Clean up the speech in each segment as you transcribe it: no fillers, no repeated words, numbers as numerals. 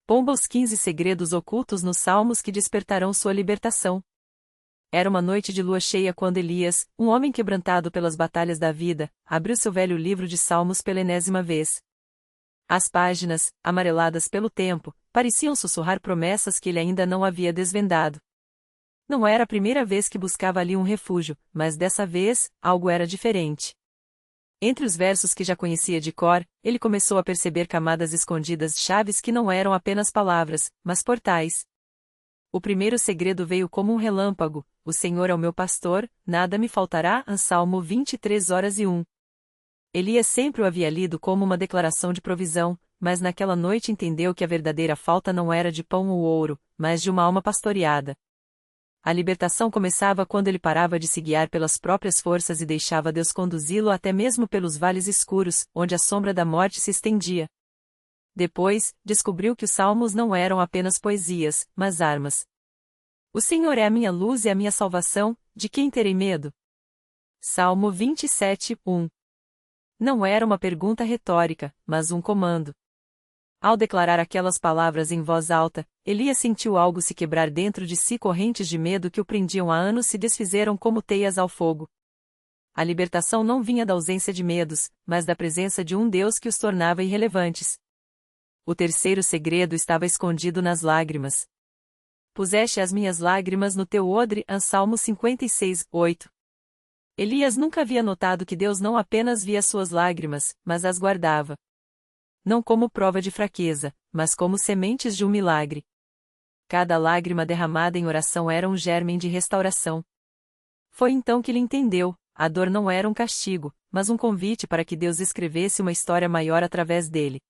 Pomba os 15 segredos ocultos nos Salmos que despertarão sua libertação. Era uma noite de lua cheia quando Elias, um homem quebrantado pelas batalhas da vida, abriu seu velho livro de Salmos pela enésima vez. As páginas, amareladas pelo tempo, pareciam sussurrar promessas que ele ainda não havia desvendado. Não era a primeira vez que buscava ali um refúgio, mas dessa vez, algo era diferente. Entre os versos que já conhecia de cor, ele começou a perceber camadas escondidas de chaves que não eram apenas palavras, mas portais. O primeiro segredo veio como um relâmpago: o Senhor é o meu pastor, nada me faltará. Salmo 23:1. Elias sempre o havia lido como uma declaração de provisão, mas naquela noite entendeu que a verdadeira falta não era de pão ou ouro, mas de uma alma pastoreada. A libertação começava quando ele parava de se guiar pelas próprias forças e deixava Deus conduzi-lo até mesmo pelos vales escuros, onde a sombra da morte se estendia. Depois, descobriu que os salmos não eram apenas poesias, mas armas. O Senhor é a minha luz e a minha salvação, de quem terei medo? Salmo 27:1. Não era uma pergunta retórica, mas um comando. Ao declarar aquelas palavras em voz alta, Elias sentiu algo se quebrar dentro de si. Correntes de medo que o prendiam há anos se desfizeram como teias ao fogo. A libertação não vinha da ausência de medos, mas da presença de um Deus que os tornava irrelevantes. O terceiro segredo estava escondido nas lágrimas. Puseste as minhas lágrimas no teu odre. Salmo 56:8. Elias nunca havia notado que Deus não apenas via suas lágrimas, mas as guardava. Não como prova de fraqueza, mas como sementes de um milagre. Cada lágrima derramada em oração era um germe de restauração. Foi então que ele entendeu: a dor não era um castigo, mas um convite para que Deus escrevesse uma história maior através dele.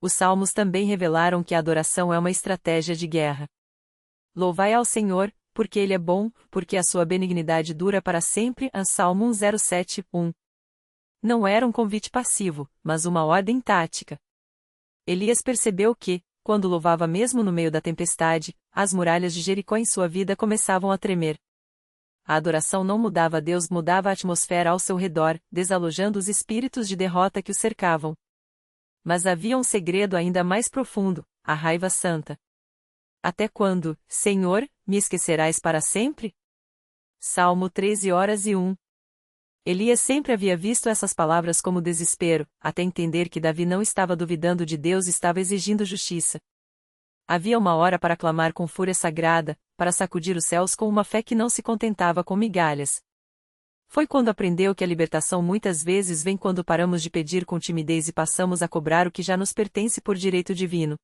Os salmos também revelaram que a adoração é uma estratégia de guerra. Louvai ao Senhor, porque Ele é bom, porque a sua benignidade dura para sempre. Salmo 107:1. Não era um convite passivo, mas uma ordem tática. Elias percebeu que, quando louvava mesmo no meio da tempestade, as muralhas de Jericó em sua vida começavam a tremer. A adoração não mudava Deus, mudava a atmosfera ao seu redor, desalojando os espíritos de derrota que o cercavam. Mas havia um segredo ainda mais profundo: a raiva santa. Até quando, Senhor, me esquecerás para sempre? Salmo 13:1. Elias sempre havia visto essas palavras como desespero, até entender que Davi não estava duvidando de Deus, estava exigindo justiça. Havia uma hora para clamar com fúria sagrada, para sacudir os céus com uma fé que não se contentava com migalhas. Foi quando aprendeu que a libertação muitas vezes vem quando paramos de pedir com timidez e passamos a cobrar o que já nos pertence por direito divino.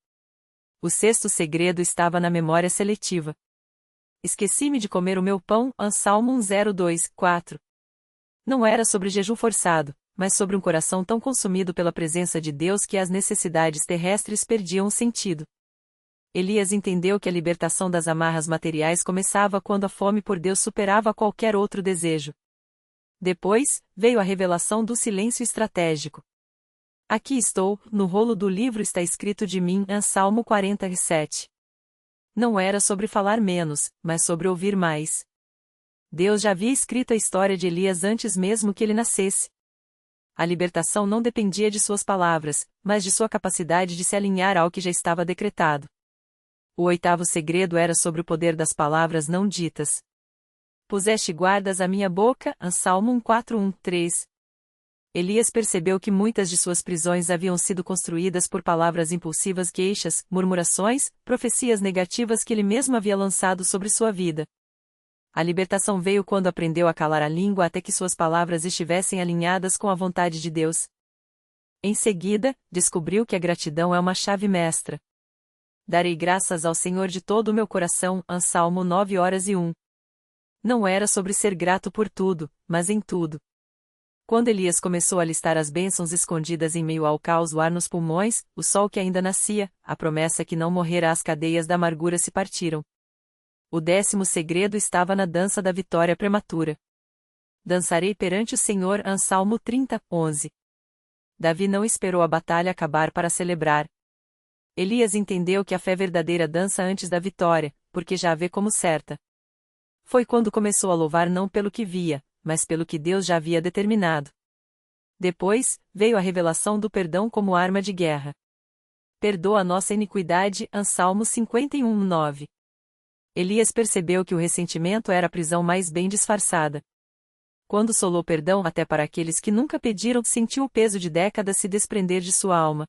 O sexto segredo estava na memória seletiva. Esqueci-me de comer o meu pão. Salmo 102:4. Não era sobre jejum forçado, mas sobre um coração tão consumido pela presença de Deus que as necessidades terrestres perdiam o sentido. Elias entendeu que a libertação das amarras materiais começava quando a fome por Deus superava qualquer outro desejo. Depois, veio a revelação do silêncio estratégico. Aqui estou, no rolo do livro está escrito de mim. Salmo 47. Não era sobre falar menos, mas sobre ouvir mais. Deus já havia escrito a história de Elias antes mesmo que ele nascesse. A libertação não dependia de suas palavras, mas de sua capacidade de se alinhar ao que já estava decretado. O oitavo segredo era sobre o poder das palavras não ditas. Puseste guardas à minha boca. Salmo 1:4-1-3. Elias percebeu que muitas de suas prisões haviam sido construídas por palavras impulsivas, queixas, murmurações, profecias negativas que ele mesmo havia lançado sobre sua vida. A libertação veio quando aprendeu a calar a língua até que suas palavras estivessem alinhadas com a vontade de Deus. Em seguida, descobriu que a gratidão é uma chave mestra. Darei graças ao Senhor de todo o meu coração. Salmo 9:1. Não era sobre ser grato por tudo, mas em tudo. Quando Elias começou a listar as bênçãos escondidas em meio ao caos, o ar nos pulmões, o sol que ainda nascia, a promessa que não morrera, as cadeias da amargura se partiram. O 10º segredo estava na dança da vitória prematura. Dançarei perante o Senhor. Salmo 30:11. Davi não esperou a batalha acabar para celebrar. Elias entendeu que a fé verdadeira dança antes da vitória, porque já a vê como certa. Foi quando começou a louvar não pelo que via, mas pelo que Deus já havia determinado. Depois, veio a revelação do perdão como arma de guerra. Perdoa a nossa iniquidade. Salmo 51:9. Elias percebeu que o ressentimento era a prisão mais bem disfarçada. Quando solou perdão até para aqueles que nunca pediram, sentiu o peso de décadas se desprender de sua alma.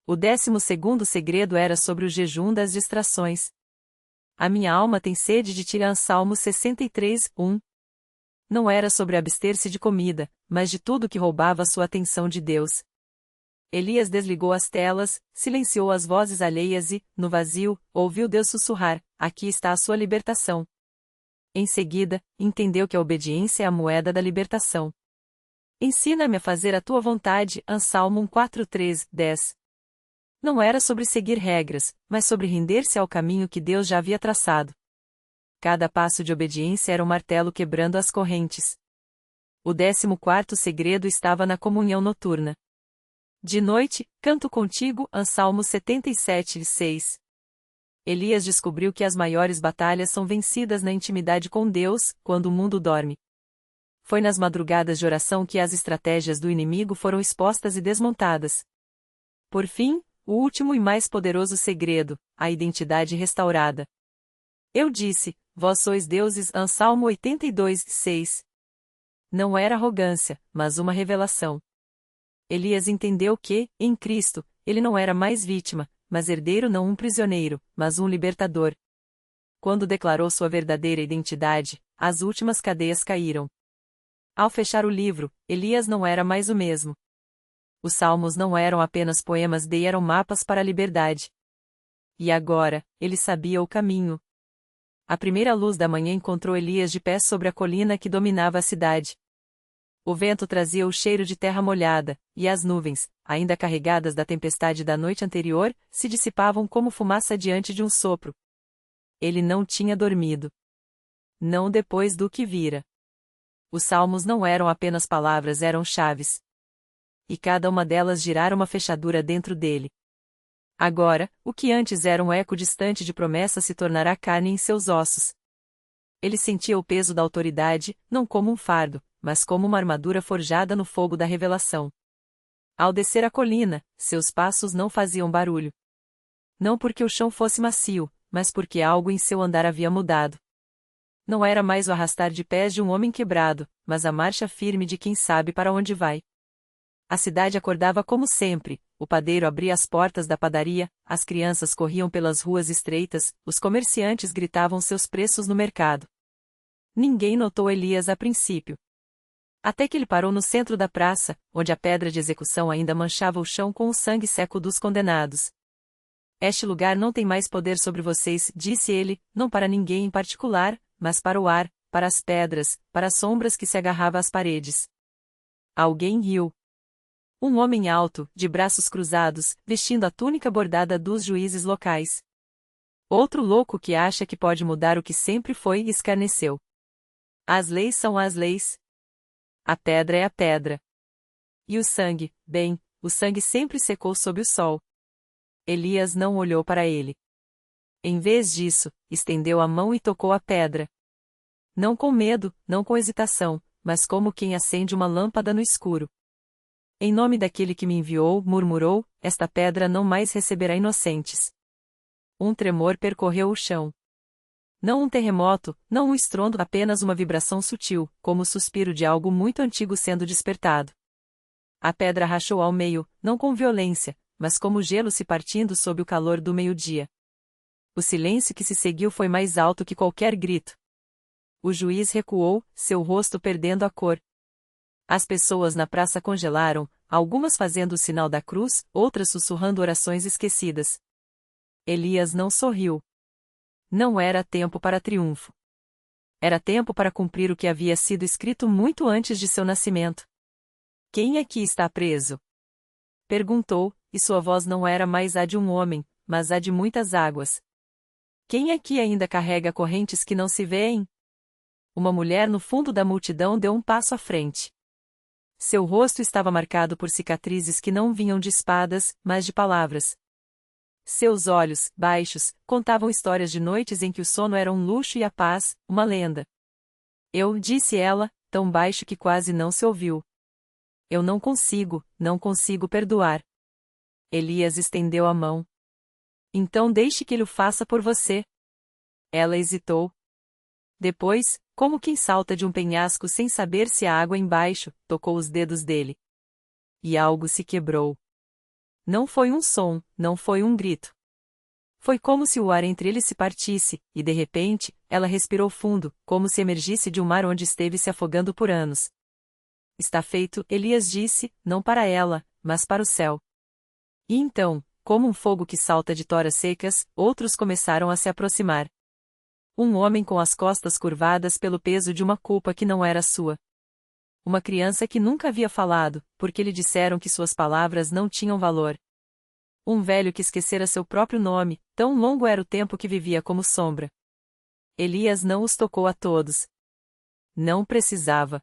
O 12º segredo era sobre o jejum das distrações. A minha alma tem sede de ti. Salmo 63:1. Não era sobre abster-se de comida, mas de tudo que roubava sua atenção de Deus. Elias desligou as telas, silenciou as vozes alheias e, no vazio, ouviu Deus sussurrar: aqui está a sua libertação. Em seguida, entendeu que a obediência é a moeda da libertação. Ensina-me a fazer a tua vontade. Salmo 4:3-10. Não era sobre seguir regras, mas sobre render-se ao caminho que Deus já havia traçado. Cada passo de obediência era um martelo quebrando as correntes. O 14º segredo estava na comunhão noturna. De noite, canto contigo. Salmo 77:6. Elias descobriu que as maiores batalhas são vencidas na intimidade com Deus, quando o mundo dorme. Foi nas madrugadas de oração que as estratégias do inimigo foram expostas e desmontadas. Por fim, o último e mais poderoso segredo, a identidade restaurada. Eu disse: vós sois deuses. Salmo 82:6. Não era arrogância, mas uma revelação. Elias entendeu que, em Cristo, ele não era mais vítima, mas herdeiro, não um prisioneiro, mas um libertador. Quando declarou sua verdadeira identidade, as últimas cadeias caíram. Ao fechar o livro, Elias não era mais o mesmo. Os salmos não eram apenas poemas, eram mapas para a liberdade. E agora, ele sabia o caminho. A primeira luz da manhã encontrou Elias de pé sobre a colina que dominava a cidade. O vento trazia o cheiro de terra molhada, e as nuvens, ainda carregadas da tempestade da noite anterior, se dissipavam como fumaça diante de um sopro. Ele não tinha dormido. Não depois do que vira. Os salmos não eram apenas palavras, eram chaves. E cada uma delas girara uma fechadura dentro dele. Agora, o que antes era um eco distante de promessa se tornará carne em seus ossos. Ele sentia o peso da autoridade, não como um fardo, mas como uma armadura forjada no fogo da revelação. Ao descer a colina, seus passos não faziam barulho. Não porque o chão fosse macio, mas porque algo em seu andar havia mudado. Não era mais o arrastar de pés de um homem quebrado, mas a marcha firme de quem sabe para onde vai. A cidade acordava como sempre, o padeiro abria as portas da padaria, as crianças corriam pelas ruas estreitas, os comerciantes gritavam seus preços no mercado. Ninguém notou Elias a princípio. Até que ele parou no centro da praça, onde a pedra de execução ainda manchava o chão com o sangue seco dos condenados. Este lugar não tem mais poder sobre vocês, disse ele, não para ninguém em particular, mas para o ar, para as pedras, para as sombras que se agarrava às paredes. Alguém riu. Um homem alto, de braços cruzados, vestindo a túnica bordada dos juízes locais. Outro louco que acha que pode mudar o que sempre foi, escarneceu. As leis são as leis. A pedra é a pedra. E o sangue, bem, o sangue sempre secou sob o sol. Elias não olhou para ele. Em vez disso, estendeu a mão e tocou a pedra. Não com medo, não com hesitação, mas como quem acende uma lâmpada no escuro. Em nome daquele que me enviou, murmurou, esta pedra não mais receberá inocentes. Um tremor percorreu o chão. Não um terremoto, não um estrondo, apenas uma vibração sutil, como o suspiro de algo muito antigo sendo despertado. A pedra rachou ao meio, não com violência, mas como gelo se partindo sob o calor do meio-dia. O silêncio que se seguiu foi mais alto que qualquer grito. O juiz recuou, seu rosto perdendo a cor. As pessoas na praça congelaram, algumas fazendo o sinal da cruz, outras sussurrando orações esquecidas. Elias não sorriu. Não era tempo para triunfo. Era tempo para cumprir o que havia sido escrito muito antes de seu nascimento. Quem aqui está preso? Perguntou, e sua voz não era mais a de um homem, mas a de muitas águas. Quem aqui ainda carrega correntes que não se veem? Uma mulher no fundo da multidão deu um passo à frente. Seu rosto estava marcado por cicatrizes que não vinham de espadas, mas de palavras. Seus olhos, baixos, contavam histórias de noites em que o sono era um luxo e a paz, uma lenda. Eu, disse ela, tão baixo que quase não se ouviu. Eu não consigo perdoar. Elias estendeu a mão. Então deixe que ele o faça por você. Ela hesitou. Depois, como quem salta de um penhasco sem saber se há água embaixo, tocou os dedos dele. E algo se quebrou. Não foi um som, não foi um grito. Foi como se o ar entre eles se partisse, e de repente, ela respirou fundo, como se emergisse de um mar onde esteve se afogando por anos. Está feito, Elias disse, não para ela, mas para o céu. E então, como um fogo que salta de toras secas, outros começaram a se aproximar. Um homem com as costas curvadas pelo peso de uma culpa que não era sua. Uma criança que nunca havia falado, porque lhe disseram que suas palavras não tinham valor. Um velho que esquecera seu próprio nome, tão longo era o tempo que vivia como sombra. Elias não os tocou a todos. Não precisava.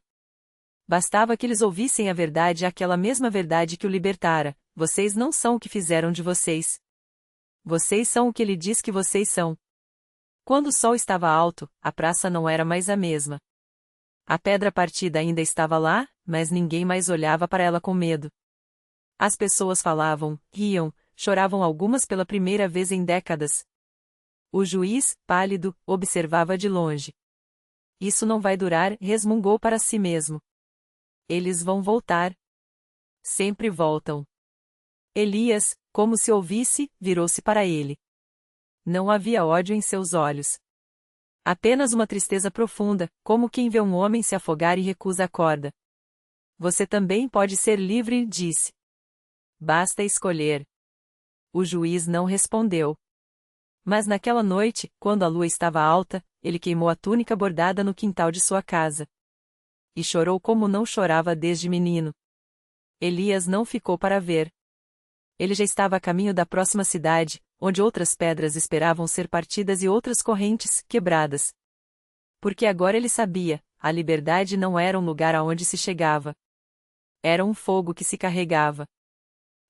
Bastava que eles ouvissem a verdade, aquela mesma verdade que o libertara: vocês não são o que fizeram de vocês. Vocês são o que ele diz que vocês são. Quando o sol estava alto, a praça não era mais a mesma. A pedra partida ainda estava lá, mas ninguém mais olhava para ela com medo. As pessoas falavam, riam, choravam, algumas pela primeira vez em décadas. O juiz, pálido, observava de longe. Isso não vai durar, resmungou para si mesmo. Eles vão voltar. Sempre voltam. Elias, como se ouvisse, virou-se para ele. Não havia ódio em seus olhos. Apenas uma tristeza profunda, como quem vê um homem se afogar e recusa a corda. Você também pode ser livre, disse. Basta escolher. O juiz não respondeu. Mas naquela noite, quando a lua estava alta, ele queimou a túnica bordada no quintal de sua casa. E chorou como não chorava desde menino. Elias não ficou para ver. Ele já estava a caminho da próxima cidade, onde outras pedras esperavam ser partidas e outras correntes quebradas. Porque agora ele sabia, a liberdade não era um lugar aonde se chegava. Era um fogo que se carregava.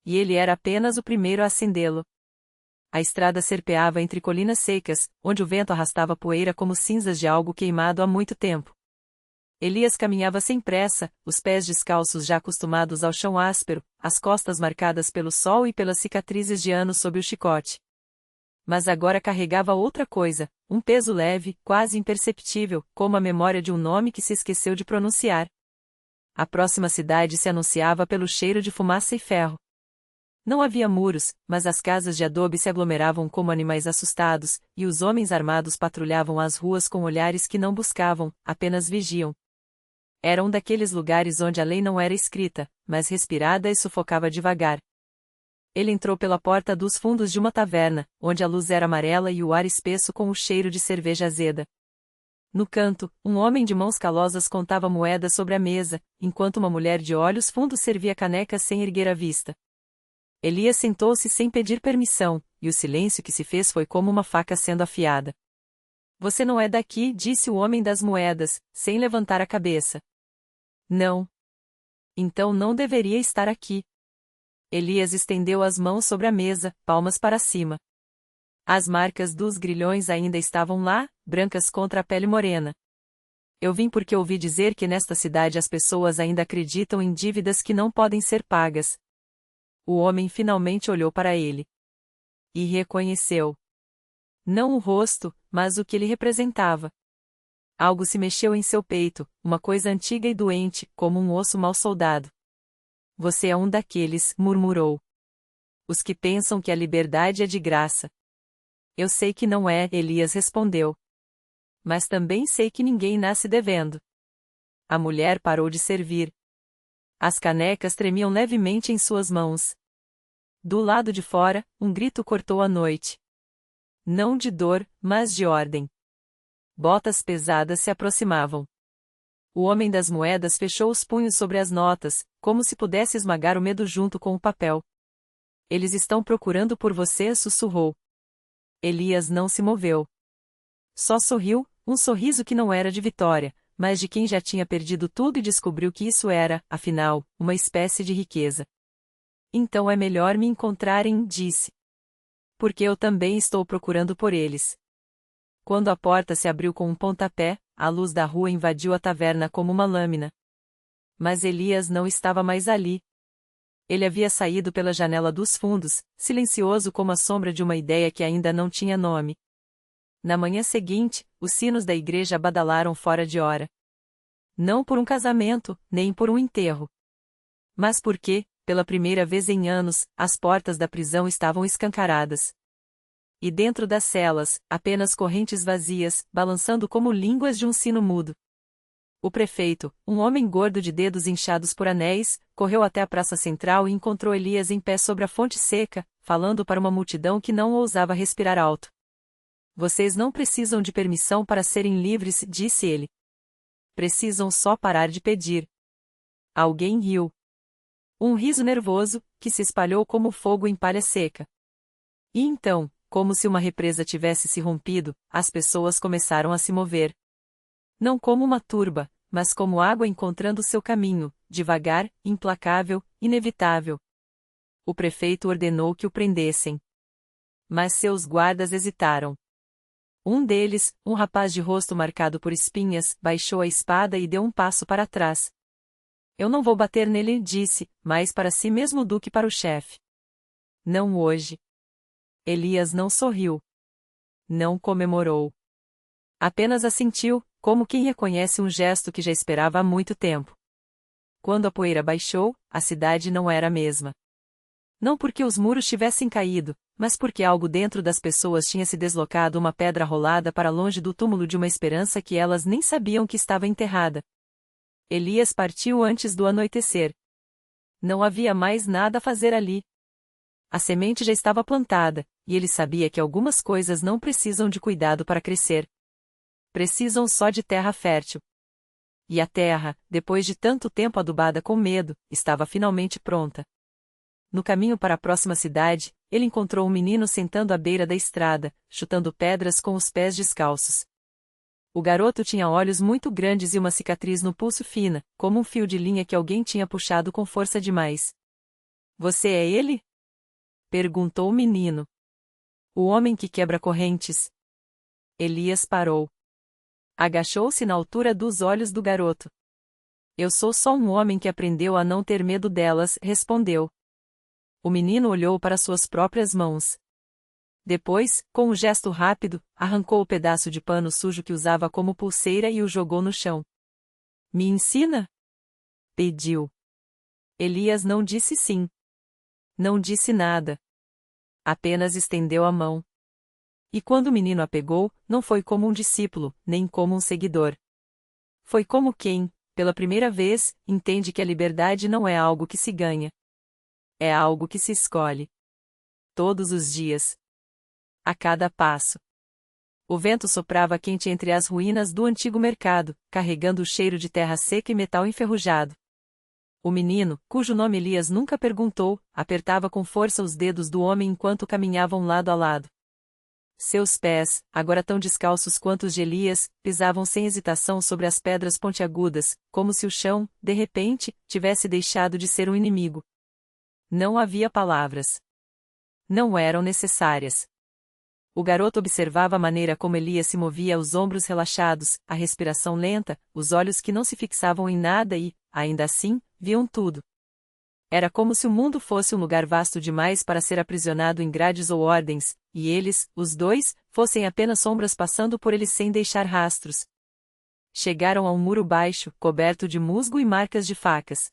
E ele era apenas o primeiro a acendê-lo. A estrada serpeava entre colinas secas, onde o vento arrastava poeira como cinzas de algo queimado há muito tempo. Elias caminhava sem pressa, os pés descalços já acostumados ao chão áspero, as costas marcadas pelo sol e pelas cicatrizes de anos sob o chicote. Mas agora carregava outra coisa, um peso leve, quase imperceptível, como a memória de um nome que se esqueceu de pronunciar. A próxima cidade se anunciava pelo cheiro de fumaça e ferro. Não havia muros, mas as casas de adobe se aglomeravam como animais assustados, e os homens armados patrulhavam as ruas com olhares que não buscavam, apenas vigiam. Era um daqueles lugares onde a lei não era escrita, mas respirada e sufocava devagar. Ele entrou pela porta dos fundos de uma taverna, onde a luz era amarela e o ar espesso com o cheiro de cerveja azeda. No canto, um homem de mãos calosas contava moedas sobre a mesa, enquanto uma mulher de olhos fundos servia canecas sem erguer a vista. Elias sentou-se sem pedir permissão, e o silêncio que se fez foi como uma faca sendo afiada. Você não é daqui, disse o homem das moedas, sem levantar a cabeça. Não. Então não deveria estar aqui. Elias estendeu as mãos sobre a mesa, palmas para cima. As marcas dos grilhões ainda estavam lá, brancas contra a pele morena. Eu vim porque ouvi dizer que nesta cidade as pessoas ainda acreditam em dívidas que não podem ser pagas. O homem finalmente olhou para ele. E reconheceu. Não o rosto, mas o que ele representava. Algo se mexeu em seu peito, uma coisa antiga e doente, como um osso mal soldado. Você é um daqueles, murmurou. Os que pensam que a liberdade é de graça. Eu sei que não é, Elias respondeu. Mas também sei que ninguém nasce devendo. A mulher parou de servir. As canecas tremiam levemente em suas mãos. Do lado de fora, um grito cortou a noite. Não de dor, mas de ordem. Botas pesadas se aproximavam. O homem das moedas fechou os punhos sobre as notas, como se pudesse esmagar o medo junto com o papel. Eles estão procurando por você, sussurrou. Elias não se moveu. Só sorriu, um sorriso que não era de vitória, mas de quem já tinha perdido tudo e descobriu que isso era, afinal, uma espécie de riqueza. Então é melhor me encontrarem, disse. Porque eu também estou procurando por eles. Quando a porta se abriu com um pontapé, a luz da rua invadiu a taverna como uma lâmina. Mas Elias não estava mais ali. Ele havia saído pela janela dos fundos, silencioso como a sombra de uma ideia que ainda não tinha nome. Na manhã seguinte, os sinos da igreja badalaram fora de hora. Não por um casamento, nem por um enterro. Mas porque, pela primeira vez em anos, as portas da prisão estavam escancaradas. E dentro das celas, apenas correntes vazias, balançando como línguas de um sino mudo. O prefeito, um homem gordo de dedos inchados por anéis, correu até a praça central e encontrou Elias em pé sobre a fonte seca, falando para uma multidão que não ousava respirar alto. Vocês não precisam de permissão para serem livres, disse ele. Precisam só parar de pedir. Alguém riu. Um riso nervoso, que se espalhou como fogo em palha seca. E então, como se uma represa tivesse se rompido, as pessoas começaram a se mover. Não como uma turba, mas como água encontrando seu caminho, devagar, implacável, inevitável. O prefeito ordenou que o prendessem. Mas seus guardas hesitaram. Um deles, um rapaz de rosto marcado por espinhas, baixou a espada e deu um passo para trás. Eu não vou bater nele, disse, mais para si mesmo do que para o chefe. Não hoje. Elias não sorriu. Não comemorou. Apenas assentiu, como quem reconhece um gesto que já esperava há muito tempo. Quando a poeira baixou, a cidade não era a mesma. Não porque os muros tivessem caído, mas porque algo dentro das pessoas tinha se deslocado uma pedra rolada para longe do túmulo de uma esperança que elas nem sabiam que estava enterrada. Elias partiu antes do anoitecer. Não havia mais nada a fazer ali. A semente já estava plantada, e ele sabia que algumas coisas não precisam de cuidado para crescer. Precisam só de terra fértil. E a terra, depois de tanto tempo adubada com medo, estava finalmente pronta. No caminho para a próxima cidade, ele encontrou um menino sentando à beira da estrada, chutando pedras com os pés descalços. O garoto tinha olhos muito grandes e uma cicatriz no pulso fina, como um fio de linha que alguém tinha puxado com força demais. Você é ele? Perguntou o menino. O homem que quebra correntes. Elias parou. Agachou-se na altura dos olhos do garoto. Eu sou só um homem que aprendeu a não ter medo delas, respondeu. O menino olhou para suas próprias mãos. Depois, com um gesto rápido, arrancou o pedaço de pano sujo que usava como pulseira e o jogou no chão. Me ensina? Pediu. Elias não disse sim. Não disse nada. Apenas estendeu a mão. E quando o menino a pegou, não foi como um discípulo, nem como um seguidor. Foi como quem, pela primeira vez, entende que a liberdade não é algo que se ganha. É algo que se escolhe. Todos os dias. A cada passo. O vento soprava quente entre as ruínas do antigo mercado, carregando o cheiro de terra seca e metal enferrujado. O menino, cujo nome Elias nunca perguntou, apertava com força os dedos do homem enquanto caminhavam lado a lado. Seus pés, agora tão descalços quanto os de Elias, pisavam sem hesitação sobre as pedras pontiagudas, como se o chão, de repente, tivesse deixado de ser um inimigo. Não havia palavras. Não eram necessárias. O garoto observava a maneira como Elias se movia, os ombros relaxados, a respiração lenta, os olhos que não se fixavam em nada e, ainda assim, viam tudo. Era como se o mundo fosse um lugar vasto demais para ser aprisionado em grades ou ordens, e eles, os dois, fossem apenas sombras passando por ele sem deixar rastros. Chegaram a um muro baixo, coberto de musgo e marcas de facas.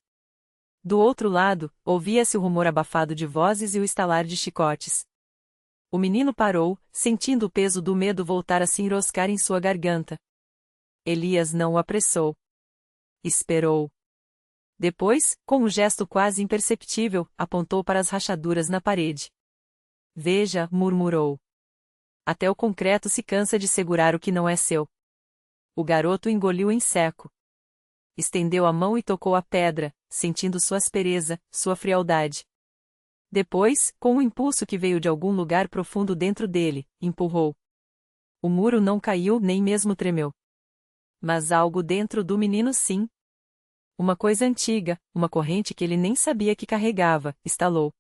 Do outro lado, ouvia-se o rumor abafado de vozes e o estalar de chicotes. O menino parou, sentindo o peso do medo voltar a se enroscar em sua garganta. Elias não o apressou. Esperou. Depois, com um gesto quase imperceptível, apontou para as rachaduras na parede. Veja, murmurou. Até o concreto se cansa de segurar o que não é seu. O garoto engoliu em seco. Estendeu a mão e tocou a pedra, sentindo sua aspereza, sua frialdade. Depois, com um impulso que veio de algum lugar profundo dentro dele, empurrou. O muro não caiu nem mesmo tremeu. Mas algo dentro do menino sim. Uma coisa antiga, uma corrente que ele nem sabia que carregava, estalou.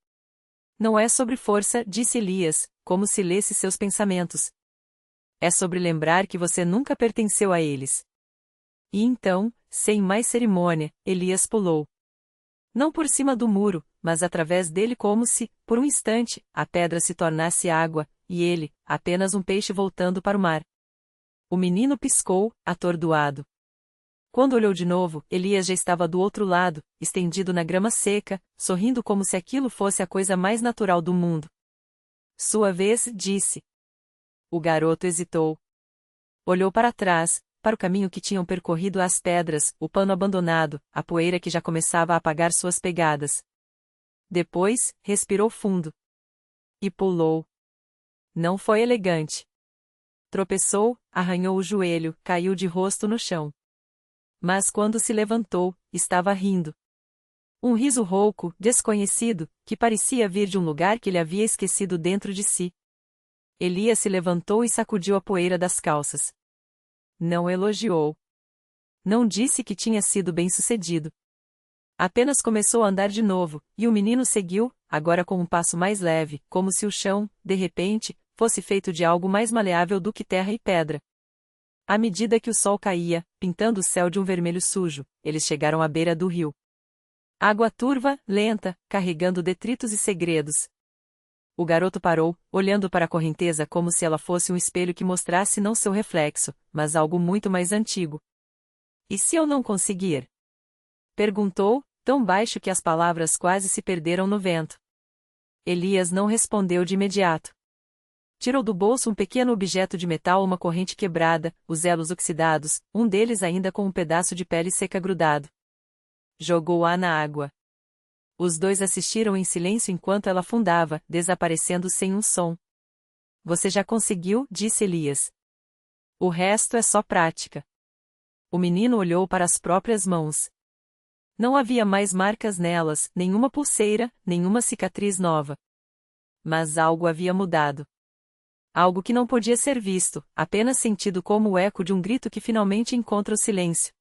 Não é sobre força, disse Elias, como se lesse seus pensamentos. É sobre lembrar que você nunca pertenceu a eles. E então, sem mais cerimônia, Elias pulou. Não por cima do muro, mas através dele como se, por um instante, a pedra se tornasse água, e ele, apenas um peixe voltando para o mar. O menino piscou, atordoado. Quando olhou de novo, Elias já estava do outro lado, estendido na grama seca, sorrindo como se aquilo fosse a coisa mais natural do mundo. Sua vez, disse. O garoto hesitou. Olhou para trás, para o caminho que tinham percorrido as pedras, o pano abandonado, a poeira que já começava a apagar suas pegadas. Depois, respirou fundo. E pulou. Não foi elegante. Tropeçou, arranhou o joelho, caiu de rosto no chão. Mas quando se levantou, estava rindo. Um riso rouco, desconhecido, que parecia vir de um lugar que ele havia esquecido dentro de si. Elias se levantou e sacudiu a poeira das calças. Não elogiou. Não disse que tinha sido bem-sucedido. Apenas começou a andar de novo, e o menino seguiu, agora com um passo mais leve, como se o chão, de repente, fosse feito de algo mais maleável do que terra e pedra. À medida que o sol caía, pintando o céu de um vermelho sujo, eles chegaram à beira do rio. Água turva, lenta, carregando detritos e segredos. O garoto parou, olhando para a correnteza como se ela fosse um espelho que mostrasse não seu reflexo, mas algo muito mais antigo. E se eu não conseguir? Perguntou, tão baixo que as palavras quase se perderam no vento. Elias não respondeu de imediato. Tirou do bolso um pequeno objeto de metal, uma corrente quebrada, os elos oxidados, um deles ainda com um pedaço de pele seca grudado. Jogou-a na água. Os dois assistiram em silêncio enquanto ela afundava, desaparecendo sem um som. Você já conseguiu, disse Elias. O resto é só prática. O menino olhou para as próprias mãos. Não havia mais marcas nelas, nenhuma pulseira, nenhuma cicatriz nova. Mas algo havia mudado. Algo que não podia ser visto, apenas sentido como o eco de um grito que finalmente encontra o silêncio.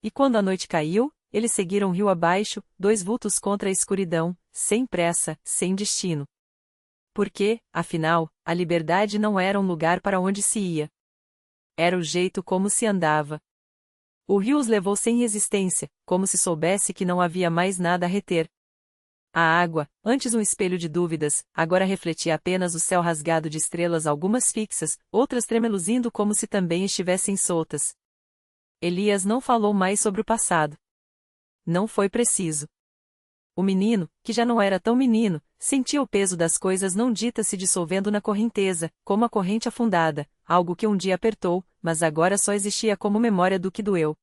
E quando a noite caiu, eles seguiram rio abaixo, dois vultos contra a escuridão, sem pressa, sem destino. Porque, afinal, a liberdade não era um lugar para onde se ia. Era o jeito como se andava. O rio os levou sem resistência, como se soubesse que não havia mais nada a reter. A água, antes um espelho de dúvidas, agora refletia apenas o céu rasgado de estrelas, algumas fixas, outras tremeluzindo como se também estivessem soltas. Elias não falou mais sobre o passado. Não foi preciso. O menino, que já não era tão menino, sentia o peso das coisas não ditas se dissolvendo na correnteza, como a corrente afundada, algo que um dia apertou, mas agora só existia como memória do que doeu.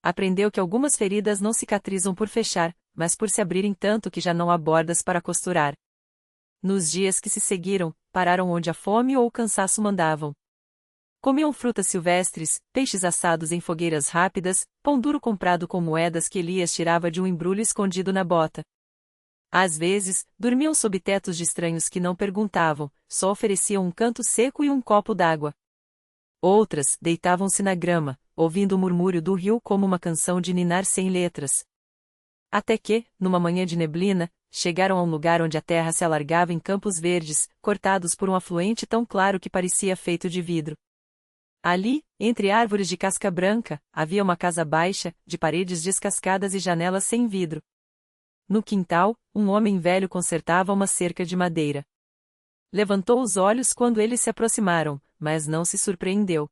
Aprendeu que algumas feridas não cicatrizam por fechar, mas por se abrirem tanto que já não há bordas para costurar. Nos dias que se seguiram, pararam onde a fome ou o cansaço mandavam. Comiam frutas silvestres, peixes assados em fogueiras rápidas, pão duro comprado com moedas que Elias tirava de um embrulho escondido na bota. Às vezes, dormiam sob tetos de estranhos que não perguntavam, só ofereciam um canto seco e um copo d'água. Outras, deitavam-se na grama, ouvindo o murmúrio do rio como uma canção de ninar sem letras. Até que, numa manhã de neblina, chegaram a um lugar onde a terra se alargava em campos verdes, cortados por um afluente tão claro que parecia feito de vidro. Ali, entre árvores de casca branca, havia uma casa baixa, de paredes descascadas e janelas sem vidro. No quintal, um homem velho consertava uma cerca de madeira. Levantou os olhos quando eles se aproximaram, mas não se surpreendeu.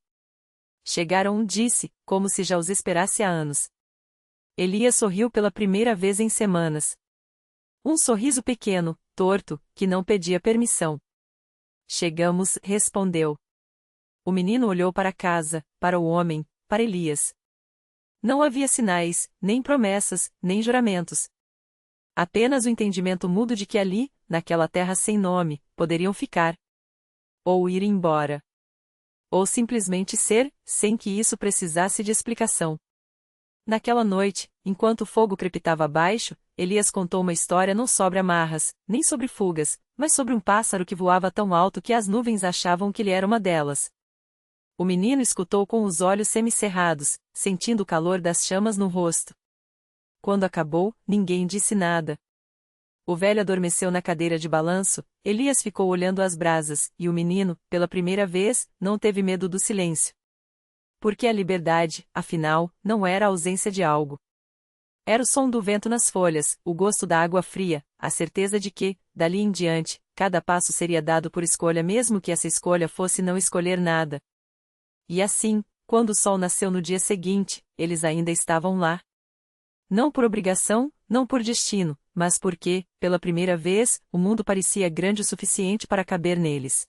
Chegaram, disse, como se já os esperasse há anos. Elias sorriu pela primeira vez em semanas. Um sorriso pequeno, torto, que não pedia permissão. Chegamos, respondeu. O menino olhou para a casa, para o homem, para Elias. Não havia sinais, nem promessas, nem juramentos. Apenas o entendimento mudo de que ali, naquela terra sem nome, poderiam ficar. Ou ir embora. Ou simplesmente ser, sem que isso precisasse de explicação. Naquela noite, enquanto o fogo crepitava abaixo, Elias contou uma história não sobre amarras, nem sobre fugas, mas sobre um pássaro que voava tão alto que as nuvens achavam que ele era uma delas. O menino escutou com os olhos semicerrados, sentindo o calor das chamas no rosto. Quando acabou, ninguém disse nada. O velho adormeceu na cadeira de balanço, Elias ficou olhando as brasas, e o menino, pela primeira vez, não teve medo do silêncio. Porque a liberdade, afinal, não era a ausência de algo. Era o som do vento nas folhas, o gosto da água fria, a certeza de que, dali em diante, cada passo seria dado por escolha mesmo que essa escolha fosse não escolher nada. E assim, quando o sol nasceu no dia seguinte, eles ainda estavam lá. Não por obrigação, não por destino, mas porque, pela primeira vez, o mundo parecia grande o suficiente para caber neles.